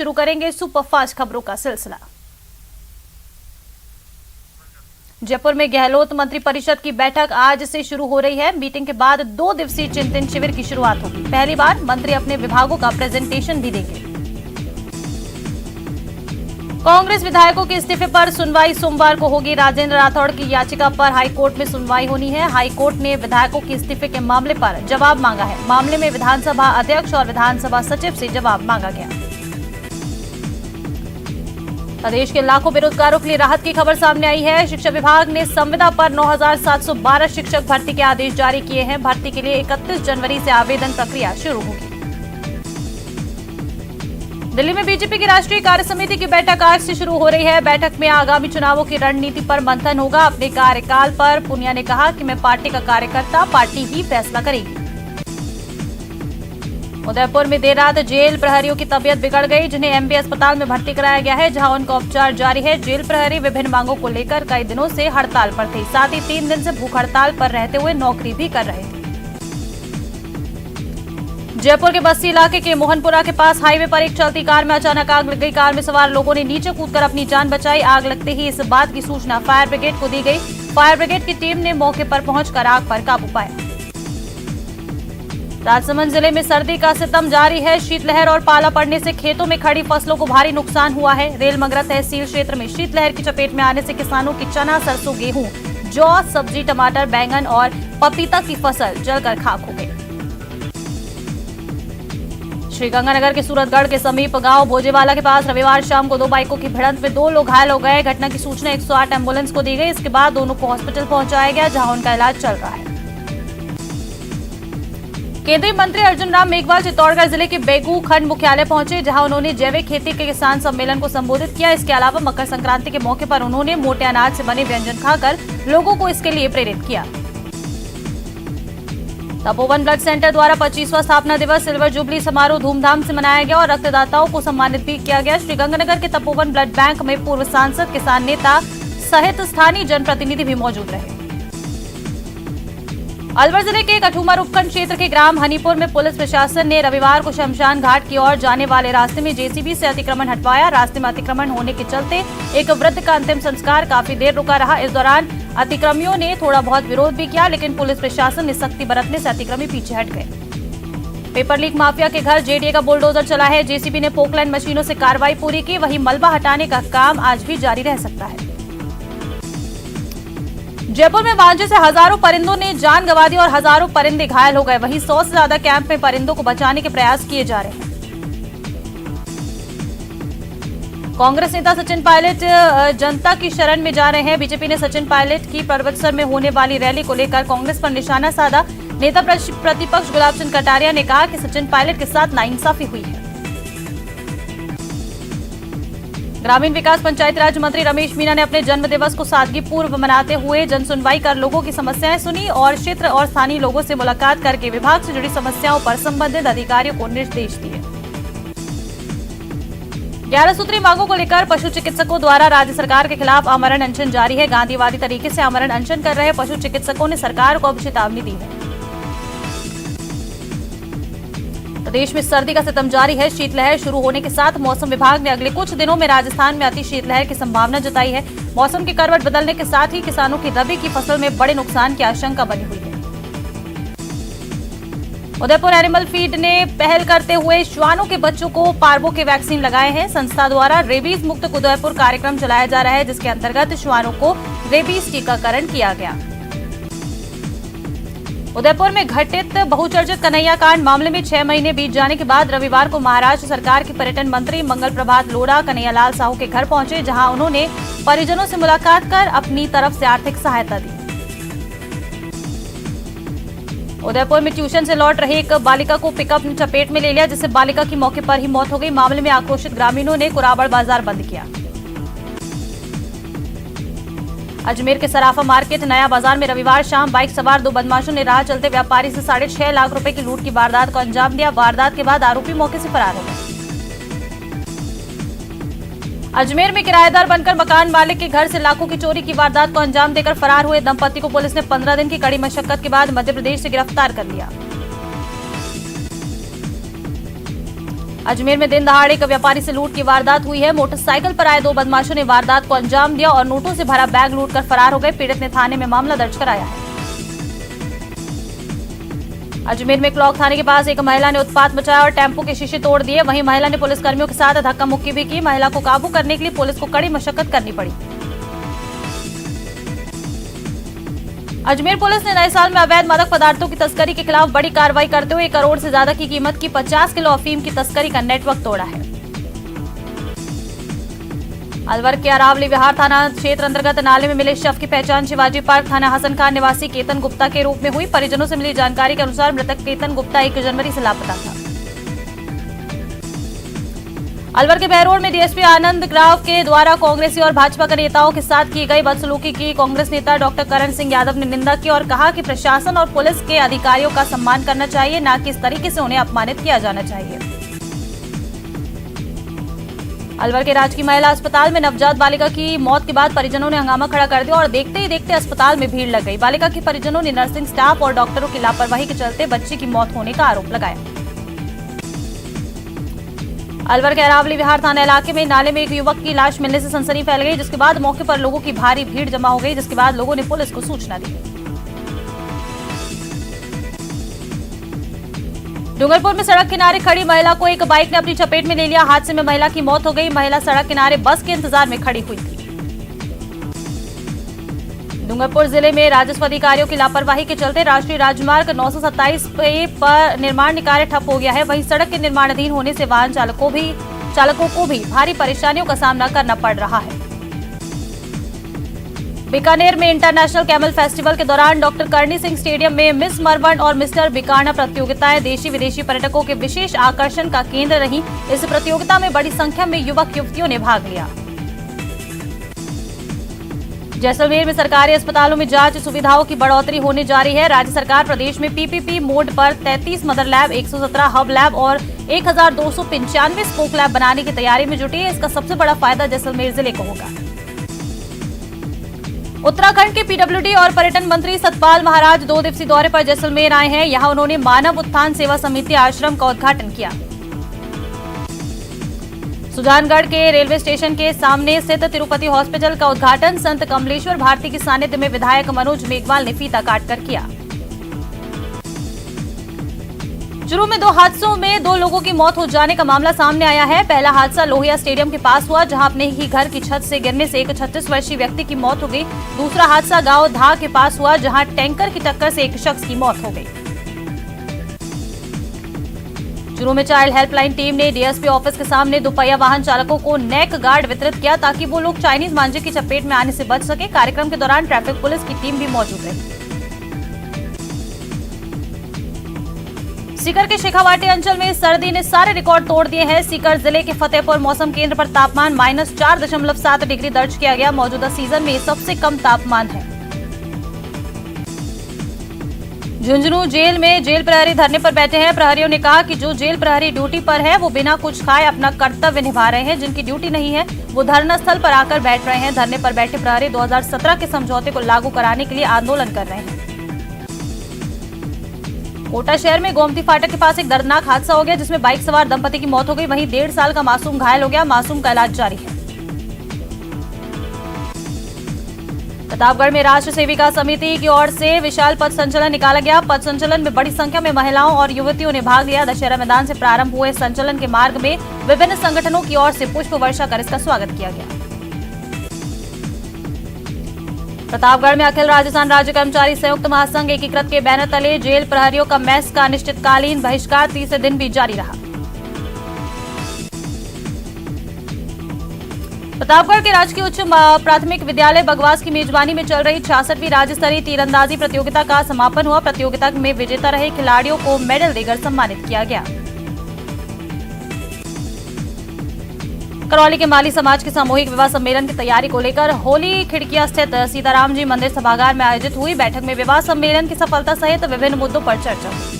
शुरू करेंगे सुपरफास्ट खबरों का सिलसिला। जयपुर में गहलोत मंत्री परिषद की बैठक आज से शुरू हो रही है। मीटिंग के बाद 2 दिवसीय चिंतन शिविर की शुरुआत होगी। पहली बार मंत्री अपने विभागों का प्रेजेंटेशन भी देंगे। कांग्रेस विधायकों के इस्तीफे पर सुनवाई सोमवार को होगी। राजेंद्र राठौड़ की याचिका पर हाईकोर्ट में सुनवाई होनी है। हाईकोर्ट ने विधायकों के इस्तीफे के मामले पर जवाब मांगा है। मामले में विधानसभा अध्यक्ष और विधानसभा सचिव से जवाब मांगा गया। प्रदेश के लाखों बेरोजगारों के लिए राहत की खबर सामने आई है। शिक्षा विभाग ने संविदा पर 9,712 शिक्षक भर्ती के आदेश जारी किए हैं। भर्ती के लिए 31 जनवरी से आवेदन प्रक्रिया शुरू होगी। दिल्ली में बीजेपी की राष्ट्रीय कार्य समिति की बैठक आज से शुरू हो रही है। बैठक में आगामी चुनावों की रणनीति पर मंथन होगा। अपने कार्यकाल पर पुनिया ने कहा कि मैं पार्टी का कार्यकर्ता, पार्टी ही फैसला करेगी। उदयपुर में देर रात जेल प्रहरियों की तबीयत बिगड़ गई, जिन्हें एमबी अस्पताल में भर्ती कराया गया है, जहां उनका उपचार जारी है। जेल प्रहरी विभिन्न मांगों को लेकर कई दिनों से हड़ताल पर थे। साथ ही 3 दिन से भूख हड़ताल पर रहते हुए नौकरी भी कर रहे थे। जयपुर के बस्ती इलाके के मोहनपुरा के पास हाईवे पर एक चलती कार में अचानक आग लग गई। कार में सवार लोगों ने नीचे कूदकर अपनी जान बचाई। आग लगते ही इस बात की सूचना फायर ब्रिगेड को दी गई। फायर ब्रिगेड की टीम ने मौके पर पहुंचकर आग पर काबू पाया। राजसमंद जिले में सर्दी का सितम जारी है। शीतलहर और पाला पड़ने से खेतों में खड़ी फसलों को भारी नुकसान हुआ है। रेलमंगरा तहसील क्षेत्र में शीतलहर की चपेट में आने से किसानों की चना, सरसों, गेहूं, जौ, सब्जी, टमाटर, बैंगन और पपीता की फसल जलकर खाक हो गई। श्रीगंगानगर के सूरतगढ़ के समीप गांव भोजेवाला के पास रविवार शाम को 2 बाइकों की भिड़ंत में 2 लोग घायल हो गए। घटना की सूचना 108 एम्बुलेंस को दी गई। इसके बाद दोनों को हॉस्पिटल पहुंचाया गया, जहां उनका इलाज चल रहा है। केंद्रीय मंत्री अर्जुन राम मेघवाल चित्तौड़गढ़ जिले के बेगू खंड मुख्यालय पहुंचे, जहां उन्होंने जैविक खेती के किसान सम्मेलन को संबोधित किया। इसके अलावा मकर संक्रांति के मौके पर उन्होंने मोटे अनाज से बने व्यंजन खाकर लोगों को इसके लिए प्रेरित किया। तपोवन ब्लड सेंटर द्वारा 25वां स्थापना दिवस सिल्वर जुबली समारोह धूमधाम से मनाया गया और रक्तदाताओं को सम्मानित भी किया गया। श्रीगंगानगर के तपोवन ब्लड बैंक में पूर्व सांसद, किसान नेता सहित स्थानीय जनप्रतिनिधि भी मौजूद रहे। अलवर जिले के कठुमर उपखंड क्षेत्र के ग्राम हनीपुर में पुलिस प्रशासन ने रविवार को शमशान घाट की ओर जाने वाले रास्ते में जेसीबी से अतिक्रमण हटवाया। रास्ते में अतिक्रमण होने के चलते एक वृद्ध का अंतिम संस्कार काफी देर रुका रहा। इस दौरान अतिक्रमियों ने थोड़ा बहुत विरोध भी किया, लेकिन पुलिस प्रशासन ने सख्ती बरतने से अतिक्रमी पीछे हट गए। पेपर लीक माफिया के घर जेडीए का बुलडोजर चला है। जेसीबी ने पोकलैंड मशीनों से कार्रवाई पूरी की। वहीं मलबा हटाने का काम आज भी जारी रह सकता है। जयपुर में मांझे से हजारों परिंदों ने जान गंवा दी और हजारों परिंदे घायल हो गए। वहीं 100 से ज्यादा कैंप में परिंदों को बचाने के प्रयास किए जा रहे हैं। कांग्रेस नेता सचिन पायलट जनता की शरण में जा रहे हैं। बीजेपी ने सचिन पायलट की पर्वतसर में होने वाली रैली को लेकर कांग्रेस पर निशाना साधा। नेता प्रतिपक्ष गुलाब चंद कटारिया ने कहा कि सचिन पायलट के साथ नाइंसाफी हुई है। ग्रामीण विकास पंचायती राज मंत्री रमेश मीना ने अपने जन्म दिवस को सादगी पूर्व मनाते हुए जन सुनवाई कर लोगों की समस्याएं सुनी और क्षेत्र और स्थानीय लोगों से मुलाकात करके विभाग से जुड़ी समस्याओं पर संबंधित अधिकारियों को निर्देश दिए। 11 सूत्री मांगों को लेकर पशु चिकित्सकों द्वारा राज्य सरकार के खिलाफ आमरण अनशन जारी है। गांधीवादी तरीके से आमरण अनशन कर रहे पशु चिकित्सकों ने सरकार को अब चेतावनी दी है। प्रदेश में सर्दी का सितम जारी है। शीतलहर शुरू होने के साथ मौसम विभाग ने अगले कुछ दिनों में राजस्थान में अति शीतलहर की संभावना जताई है। मौसम की करवट बदलने के साथ ही किसानों की रबी की फसल में बड़े नुकसान की आशंका बनी हुई है। उदयपुर एनिमल फीड ने पहल करते हुए श्वानों के बच्चों को पार्वो के वैक्सीन लगाए हैं। संस्था द्वारा रेबीज मुक्त उदयपुर कार्यक्रम चलाया जा रहा है, जिसके अंतर्गत श्वानों को रेबीज टीकाकरण किया गया। उदयपुर में घटित बहुचर्चित कन्हैया कांड मामले में 6 महीने बीत जाने के बाद रविवार को महाराष्ट्र सरकार के पर्यटन मंत्री मंगल प्रभात लोढ़ा कन्हैयालाल साहू के घर पहुंचे, जहां उन्होंने परिजनों से मुलाकात कर अपनी तरफ से आर्थिक सहायता दी। उदयपुर में ट्यूशन से लौट रही एक बालिका को पिकअप ने चपेट में ले लिया, जिससे बालिका की मौके पर ही मौत हो गई। मामले में आक्रोशित ग्रामीणों ने कुराबड़ बाजार बंद किया। अजमेर के सराफा मार्केट नया बाजार में रविवार शाम बाइक सवार 2 बदमाशों ने राह चलते व्यापारी से 6.5 लाख रुपए की लूट की वारदात को अंजाम दिया। वारदात के बाद आरोपी मौके से फरार हो गए। अजमेर में किराएदार बनकर मकान मालिक के घर से लाखों की चोरी की वारदात को अंजाम देकर फरार हुए दंपति को पुलिस ने 15 दिन की कड़ी मशक्कत के बाद मध्य प्रदेश से गिरफ्तार कर लिया। अजमेर में दिन दहाड़े एक व्यापारी से लूट की वारदात हुई है। मोटरसाइकिल पर आए दो बदमाशों ने वारदात को अंजाम दिया और नोटों से भरा बैग लूटकर फरार हो गए। पीड़ित ने थाने में मामला दर्ज कराया है। अजमेर में क्लॉक थाने के पास एक महिला ने उत्पात मचाया और टेम्पो के शीशे तोड़ दिए। वहीं महिला ने पुलिसकर्मियों के साथ धक्का मुक्की भी की। महिला को काबू करने के लिए पुलिस को कड़ी मशक्कत करनी पड़ी। अजमेर पुलिस ने नए साल में अवैध मादक पदार्थों की तस्करी के खिलाफ बड़ी कार्रवाई करते हुए 1 करोड़ से ज्यादा की कीमत की 50 किलो अफीम की तस्करी का नेटवर्क तोड़ा है। अलवर के अरावली विहार थाना क्षेत्र अंतर्गत नाले में मिले शव की पहचान शिवाजी पार्क थाना हसन खान निवासी केतन गुप्ता के रूप में हुई। परिजनों से मिली जानकारी के अनुसार मृतक केतन गुप्ता 1 जनवरी से लापता था। अलवर के बहरोड में डीएसपी आनंद ग्राव के द्वारा कांग्रेसी और भाजपा के नेताओं के साथ की गई बदसलूकी की कांग्रेस नेता डॉक्टर करण सिंह यादव ने निंदा की और कहा कि प्रशासन और पुलिस के अधिकारियों का सम्मान करना चाहिए, न कि इस तरीके से उन्हें अपमानित किया जाना चाहिए। अलवर के राजकीय महिला अस्पताल में नवजात बालिका की मौत के बाद परिजनों ने हंगामा खड़ा कर दिया और देखते ही देखते अस्पताल में भीड़ लग गई। बालिका के परिजनों ने नर्सिंग स्टाफ और डॉक्टरों की लापरवाही के चलते बच्ची की मौत होने का आरोप लगाया। अलवर के अरावली विहार थाना इलाके में नाले में एक युवक की लाश मिलने से सनसनी फैल गई, जिसके बाद मौके पर लोगों की भारी भीड़ जमा हो गई, जिसके बाद लोगों ने पुलिस को सूचना दी। डूंगरपुर में सड़क किनारे खड़ी महिला को एक बाइक ने अपनी चपेट में ले लिया। हादसे में महिला की मौत हो गई। महिला सड़क किनारे बस के इंतजार में खड़ी हुई थी। डूंगरपुर जिले में राजस्व अधिकारियों की लापरवाही के चलते राष्ट्रीय राजमार्ग 927 पर निर्माण कार्य ठप हो गया है। वहीं सड़क के निर्माणाधीन होने से वाहन चालकों को भी भारी परेशानियों का सामना करना पड़ रहा है। बीकानेर में इंटरनेशनल कैमल फेस्टिवल के दौरान डॉक्टर करणी सिंह स्टेडियम में मिस मरवंड और मिस्टर बीकाना प्रतियोगिताएं देशी विदेशी पर्यटकों के विशेष आकर्षण का केंद्र रही। इस प्रतियोगिता में बड़ी संख्या में युवक युवतियों ने भाग लिया। जैसलमेर में सरकारी अस्पतालों में जांच सुविधाओं की बढ़ोतरी होने जा रही है। राज्य सरकार प्रदेश में पीपीपी मोड पर 33 मदर लैब, 117 हब लैब और 1295 स्पोक लैब बनाने की तैयारी में जुटी है। इसका सबसे बड़ा फायदा जैसलमेर जिले को होगा। उत्तराखंड के पीडब्ल्यूडी और पर्यटन मंत्री सतपाल महाराज 2 दिवसीय दौरे पर जैसलमेर आए हैं। यहां उन्होंने मानव उत्थान सेवा समिति आश्रम का उद्घाटन किया। सुजानगढ़ के रेलवे स्टेशन के सामने स्थित तिरुपति हॉस्पिटल का उद्घाटन संत कमलेश्वर भारती के सानिध्य में विधायक मनोज मेघवाल ने फीता काटकर किया। चूरू में 2 हादसों में 2 लोगों की मौत हो जाने का मामला सामने आया है। पहला हादसा लोहिया स्टेडियम के पास हुआ, जहां अपने ही घर की छत से गिरने से एक 36 वर्षीय व्यक्ति की मौत हो गई। दूसरा हादसा गांव धा के पास हुआ, जहां टैंकर की टक्कर से एक शख्स की मौत हो गई। चूरू में चाइल्ड हेल्पलाइन टीम ने डीएसपी ऑफिस के सामने दोपहिया वाहन चालकों को नेक गार्ड वितरित किया, ताकि वो लोग चाइनीज मांझे की चपेट में आने से बच सके। कार्यक्रम के दौरान ट्रैफिक पुलिस की टीम भी मौजूद रही। सीकर के शेखावाटी अंचल में सर्दी ने सारे रिकॉर्ड तोड़ दिए हैं। सीकर जिले के फतेहपुर मौसम केंद्र पर तापमान -4.7 डिग्री दर्ज किया गया। मौजूदा सीजन में सबसे कम तापमान है। झुंझुनू जेल में जेल प्रहरी धरने पर बैठे हैं। प्रहरियों ने कहा कि जो जेल प्रहरी ड्यूटी पर है वो बिना कुछ खाए अपना कर्तव्य निभा रहे हैं। जिनकी ड्यूटी नहीं है वो धरना स्थल पर आकर बैठ रहे हैं। धरने पर बैठे प्रहरी 2017 के समझौते को लागू कराने के लिए आंदोलन कर रहे हैं। कोटा शहर में गोमती फाटक के पास एक दर्दनाक हादसा हो गया, जिसमें बाइक सवार दंपति की मौत हो गई। वहीं 1.5 साल का मासूम घायल हो गया। मासूम का इलाज जारी है। प्रतापगढ़ में राष्ट्र सेविका समिति की ओर से विशाल पथ संचलन निकाला गया। पथ संचलन में बड़ी संख्या में महिलाओं और युवतियों ने भाग लिया। दशहरा मैदान से प्रारंभ हुए संचलन के मार्ग में विभिन्न संगठनों की ओर से पुष्प वर्षा कर इसका स्वागत किया गया। प्रतापगढ़ में अखिल राजस्थान राज्य कर्मचारी संयुक्त महासंघ एकीकृत के बैनर तले जेल प्रहरियों का मेस का अनिश्चितकालीन बहिष्कार तीसरे दिन भी जारी रहा। प्रतापगढ़ के राजकीय उच्च प्राथमिक विद्यालय बगवास की मेजबानी में चल रही 66वीं राज्य स्तरीय तीरंदाजी प्रतियोगिता का समापन हुआ। प्रतियोगिता में विजेता रहे खिलाड़ियों को मेडल देकर सम्मानित किया गया। करौली के माली समाज के सामूहिक विवाह सम्मेलन की तैयारी को लेकर होली खिड़किया स्थित सीताराम जी मंदिर सभागार में आयोजित हुई बैठक में विवाह सम्मेलन की सफलता सहित विभिन्न मुद्दों पर चर्चा हुई।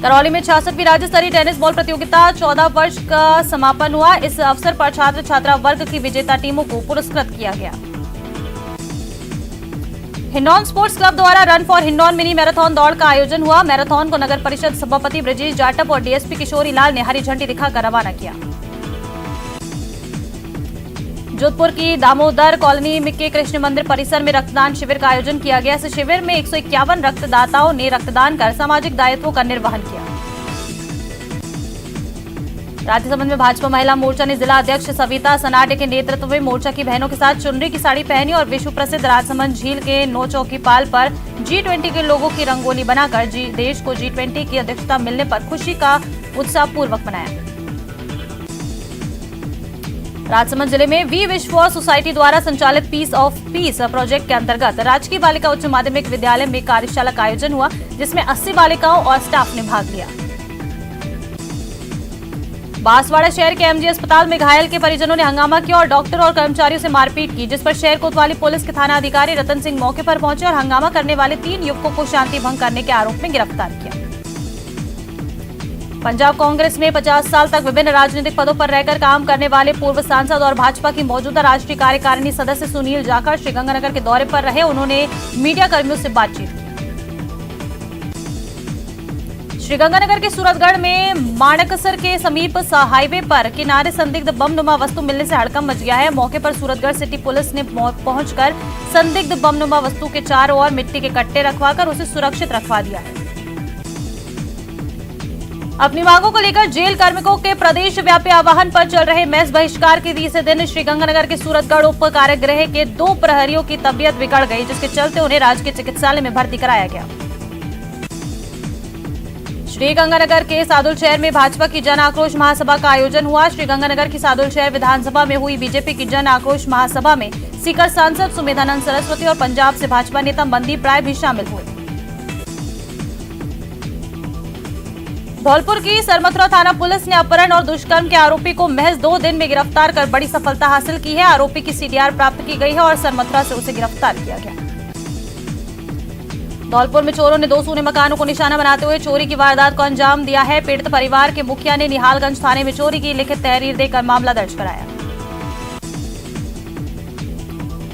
करौली में 66वीं राज्य स्तरीय टेनिस बॉल प्रतियोगिता 14 वर्ष का समापन हुआ। इस अवसर पर छात्र छात्रा वर्ग की विजेता टीमों को पुरस्कृत किया गया। हिंडौन स्पोर्ट्स क्लब द्वारा run for Hindaun mini marathon दौड़ का आयोजन हुआ। मैराथन को नगर परिषद सभापति ब्रजेश जाटव और डीएसपी किशोरी लाल ने हरी झंडी दिखाकर रवाना किया। जोधपुर की दामोदर कॉलोनी के कृष्ण मंदिर परिसर में रक्तदान शिविर का आयोजन किया गया। इस शिविर में 151 रक्तदाताओं ने रक्तदान कर सामाजिक दायित्वों का निर्वहन किया। राजसमंद में भाजपा महिला मोर्चा ने जिला अध्यक्ष सविता सनाडे के नेतृत्व में मोर्चा की बहनों के साथ चुनरी की साड़ी पहनी और विश्व प्रसिद्ध राजसमंद झील के नौ चौकीपाल पर G20 के लोगों की रंगोली बनाकर देश को G20 की अध्यक्षता मिलने पर खुशी का उत्साहपूर्वक मनाया। राजसमंद जिले में वी विश फॉर सोसाइटी द्वारा संचालित पीस ऑफ पीस प्रोजेक्ट के अंतर्गत राजकीय बालिका उच्च माध्यमिक विद्यालय में कार्यशाला का आयोजन हुआ, जिसमें 80 बालिकाओं और स्टाफ ने भाग लिया। बांसवाड़ा शहर के एमजी अस्पताल में घायल के परिजनों ने हंगामा किया और डॉक्टर और कर्मचारियों से मारपीट की, जिस पर शहर कोतवाली पुलिस के थाना अधिकारी रतन सिंह मौके पर पहुंचे और हंगामा करने वाले 3 युवकों को शांति भंग करने के आरोप में गिरफ्तार किया। पंजाब कांग्रेस में 50 साल तक विभिन्न राजनीतिक पदों पर रहकर काम करने वाले पूर्व सांसद और भाजपा की मौजूदा राष्ट्रीय कार्यकारिणी सदस्य सुनील जाखड़ श्रीगंगानगर के दौरे पर रहे। उन्होंने मीडिया कर्मियों से बातचीत की। श्रीगंगानगर के सूरतगढ़ में माणकसर के समीप हाईवे पर किनारे संदिग्ध बमनुमा वस्तु मिलने से हड़कंप मच गया है। मौके पर सूरतगढ़ सिटी पुलिस ने पहुंचकर संदिग्ध बमनुमा वस्तु के चारों ओर मिट्टी के कट्टे रखवाकर उसे सुरक्षित रखवा दिया है। अपनी मांगों को लेकर जेल कार्मिकों के प्रदेश व्यापी आह्वान पर चल रहे मेस बहिष्कार के तीसरे दिन श्रीगंगानगर के सूरतगढ़ उप कारागृह के 2 प्रहरियों की तबीयत बिगड़ गई, जिसके चलते उन्हें राजकीय चिकित्सालय में भर्ती कराया गया। श्रीगंगानगर के सादुलशहर में भाजपा की जन आक्रोश महासभा का आयोजन हुआ। श्रीगंगानगर की सादुलशहर विधानसभा में हुई बीजेपी की जन आक्रोश महासभा में सीकर सांसद सुमेधानंद सरस्वती और पंजाब से भाजपा नेता मनदीप राय भी शामिल हुए। धौलपुर की सरमथुरा थाना पुलिस ने अपहरण और दुष्कर्म के आरोपी को महज 2 दिन में गिरफ्तार कर बड़ी सफलता हासिल की है। आरोपी की सीडीआर प्राप्त की गई है और सरमथुरा से उसे गिरफ्तार किया गया। धौलपुर में चोरों ने 2 सूने मकानों को निशाना बनाते हुए चोरी की वारदात को अंजाम दिया है। पीड़ित परिवार के मुखिया ने निहालगंज थाने में चोरी की लिखित तहरीर देकर मामला दर्ज कराया।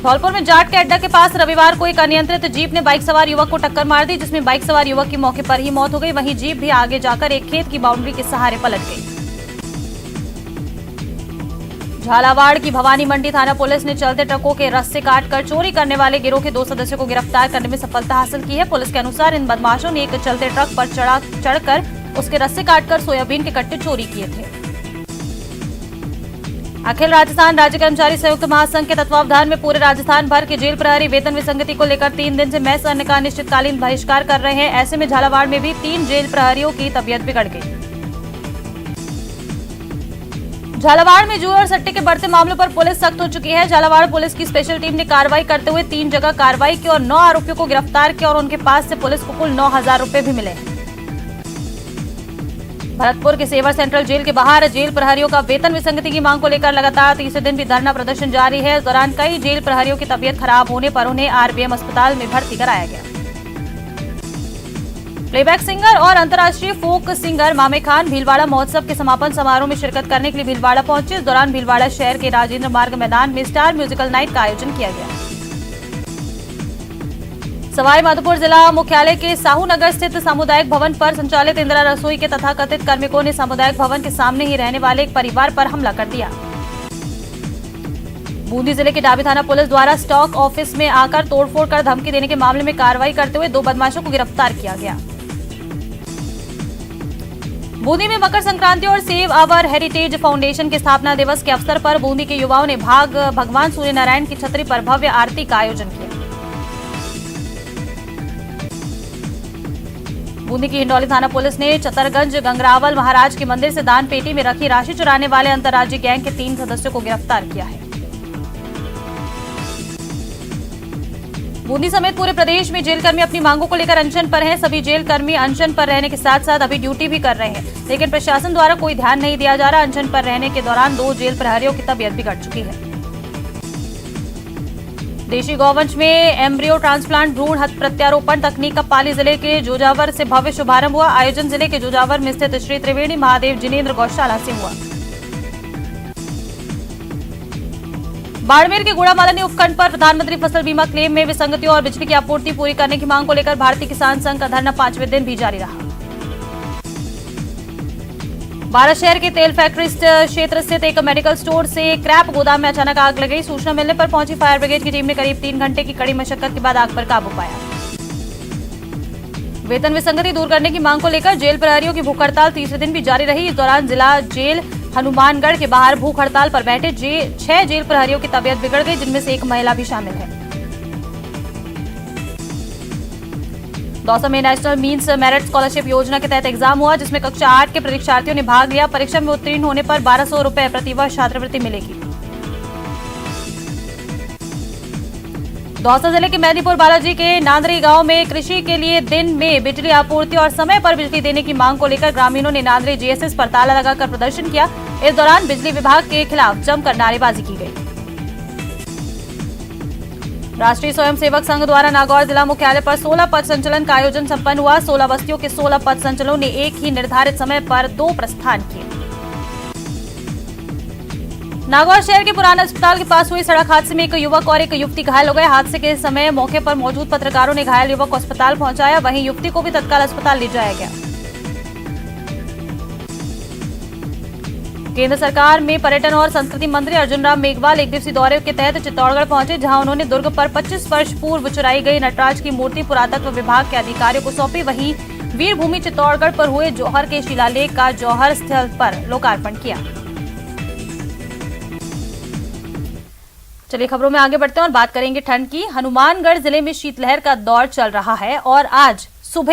धौलपुर में जाट के अड्डा के पास रविवार को एक अनियंत्रित जीप ने बाइक सवार युवक को टक्कर मार दी, जिसमें बाइक सवार युवक की मौके पर ही मौत हो गई। वहीं जीप भी आगे जाकर एक खेत की बाउंड्री के सहारे पलट गई। झालावाड़ की भवानी मंडी थाना पुलिस ने चलते ट्रकों के रस्से काटकर चोरी करने वाले गिरोह के 2 सदस्यों को गिरफ्तार करने में सफलता हासिल की है। पुलिस के अनुसार इन बदमाशों ने एक चलते ट्रक पर चढ़कर उसके रस्से काटकर सोयाबीन के कट्टे चोरी किए थे। अखिल राजस्थान राज्य कर्मचारी संयुक्त महासंघ के तत्वावधान में पूरे राजस्थान भर के जेल प्रहरी वेतन विसंगति को लेकर 3 दिन से मेस अन्य का अनिश्चितकालीन बहिष्कार कर रहे हैं। ऐसे में झालावाड़ में भी 3 जेल प्रहरियों की तबीयत बिगड़ गई। झालावाड़ में जुए और सट्टे के बढ़ते मामलों पर पुलिस सख्त हो चुकी है। झालावाड़ पुलिस की स्पेशल टीम ने कार्रवाई करते हुए 3 जगह कार्रवाई की और 9 आरोपियों को गिरफ्तार किया और उनके पास से पुलिस को कुल 9,000 रुपए भी मिले हैं। भरतपुर के सेवर सेंट्रल जेल के बाहर जेल प्रहरियों का वेतन विसंगति की मांग को लेकर लगातार तीसरे दिन भी धरना प्रदर्शन जारी है। इस दौरान कई जेल प्रहरियों की तबीयत खराब होने पर उन्हें आरबीएम अस्पताल में भर्ती कराया गया। प्लेबैक सिंगर और अंतर्राष्ट्रीय फोक सिंगर मामे खान भीलवाड़ा महोत्सव के समापन समारोह में शिरकत करने के लिए भीलवाड़ा पहुंचे। इस दौरान भीलवाड़ा शहर के राजेंद्र मार्ग मैदान में स्टार म्यूजिकल नाइट का आयोजन किया गया। सवाई माधोपुर जिला मुख्यालय के साहू नगर स्थित सामुदायिक भवन पर संचालित इंदिरा रसोई के तथाकथित कार्मिकों ने सामुदायिक भवन के सामने ही रहने वाले एक परिवार पर हमला कर दिया। बूंदी जिले के डाबी थाना पुलिस द्वारा स्टॉक ऑफिस में आकर तोड़फोड़ कर धमकी देने के मामले में कार्रवाई करते हुए 2 बदमाशों को गिरफ्तार किया गया। बूंदी में मकर संक्रांति और सेव आवर हेरिटेज फाउंडेशन के स्थापना दिवस के अवसर पर बूंदी के युवाओं ने भगवान सूर्य नारायण की छतरी पर भव्य आरती का आयोजन किया। बूंदी की हिंडौली थाना पुलिस ने चतरगंज गंगरावल महाराज के मंदिर से दान पेटी में रखी राशि चुराने वाले अंतर्राज्यीय गैंग के 3 सदस्यों को गिरफ्तार किया है। बूंदी समेत पूरे प्रदेश में जेलकर्मी अपनी मांगों को लेकर अनशन पर हैं। सभी जेलकर्मी अनशन पर रहने के साथ साथ अभी ड्यूटी भी कर रहे हैं, लेकिन प्रशासन द्वारा कोई ध्यान नहीं दिया जा रहा। अनशन पर रहने के दौरान 2 जेल प्रहरियों की तबीयत बिगड़ चुकी है। देशी गौवंश में एम्ब्रियो ट्रांसप्लांट भ्रूण प्रत्यारोपण तकनीक का पाली जिले के जोजावर से भव्य शुभारंभ हुआ। आयोजन जिले के जोजावर में स्थित श्री त्रिवेणी महादेव जिनेन्द्र गौशाला से हुआ। बाड़मेर के गुड़ामालानी उपखंड पर प्रधानमंत्री फसल बीमा क्लेम में विसंगतियों और बिजली की आपूर्ति पूरी करने की मांग को लेकर भारतीय किसान संघ का धरना 5वें दिन भी जारी रहा। बारां शहर के तेल फैक्ट्री क्षेत्र स्थित एक मेडिकल स्टोर से क्रैप गोदाम में अचानक आग लग गई। सूचना मिलने पर पहुंची फायर ब्रिगेड की टीम ने करीब 3 घंटे की कड़ी मशक्कत के बाद आग पर काबू पाया। वेतन विसंगति दूर करने की मांग को लेकर जेल प्रहरियों की भूख हड़ताल तीसरे दिन भी जारी रही। इस दौरान जिला जेल हनुमानगढ़ के बाहर भूख हड़ताल पर बैठे 6 जेल प्रहरियों की तबीयत बिगड़ गई, जिनमें से एक महिला भी शामिल है। दौसा में नेशनल मीन्स मेरिट स्कॉलरशिप योजना के तहत एग्जाम हुआ, जिसमें कक्षा 8 के परीक्षार्थियों ने भाग लिया। परीक्षा में उत्तीर्ण होने पर 1200 रुपए प्रतिवर्ष छात्रवृत्ति मिलेगी। दौसा जिले के मेहंदीपुर बालाजी के नांदरी गांव में कृषि के लिए दिन में बिजली आपूर्ति और समय पर बिजली देने की मांग को लेकर ग्रामीणों ने नांदरी जीएसएस पर ताला लगाकर प्रदर्शन किया। इस दौरान बिजली विभाग के खिलाफ जमकर नारेबाजी की गई। राष्ट्रीय स्वयंसेवक संघ द्वारा नागौर जिला मुख्यालय पर 16 पथ संचलन का आयोजन संपन्न हुआ। 16 बस्तियों के 16 पथ संचलों ने एक ही निर्धारित समय पर 2 प्रस्थान किए। नागौर शहर के पुराने अस्पताल के पास हुई सड़क हादसे में एक युवक और एक युवती घायल हो गए। हादसे के समय मौके पर मौजूद पत्रकारों ने घायल युवक को अस्पताल पहुंचाया, वहीं युवती को भी तत्काल अस्पताल ले जाया गया। केंद्र सरकार में पर्यटन और संस्कृति मंत्री अर्जुन राम मेघवाल एक दिवसीय दौरे के तहत चित्तौड़गढ़ पहुंचे, जहां उन्होंने दुर्ग पर 25 वर्ष पूर्व चुराई गई नटराज की मूर्ति पुरातत्व विभाग के अधिकारियों को सौंपी। वहीं वीरभूमि चित्तौड़गढ़ पर हुए जौहर के शिलालेख का जौहर स्थल पर लोकार्पण किया। चलिए खबरों में आगे बढ़ते हैं और बात करेंगे ठंड की। हनुमानगढ़ जिले में शीतलहर का दौर चल रहा है और आज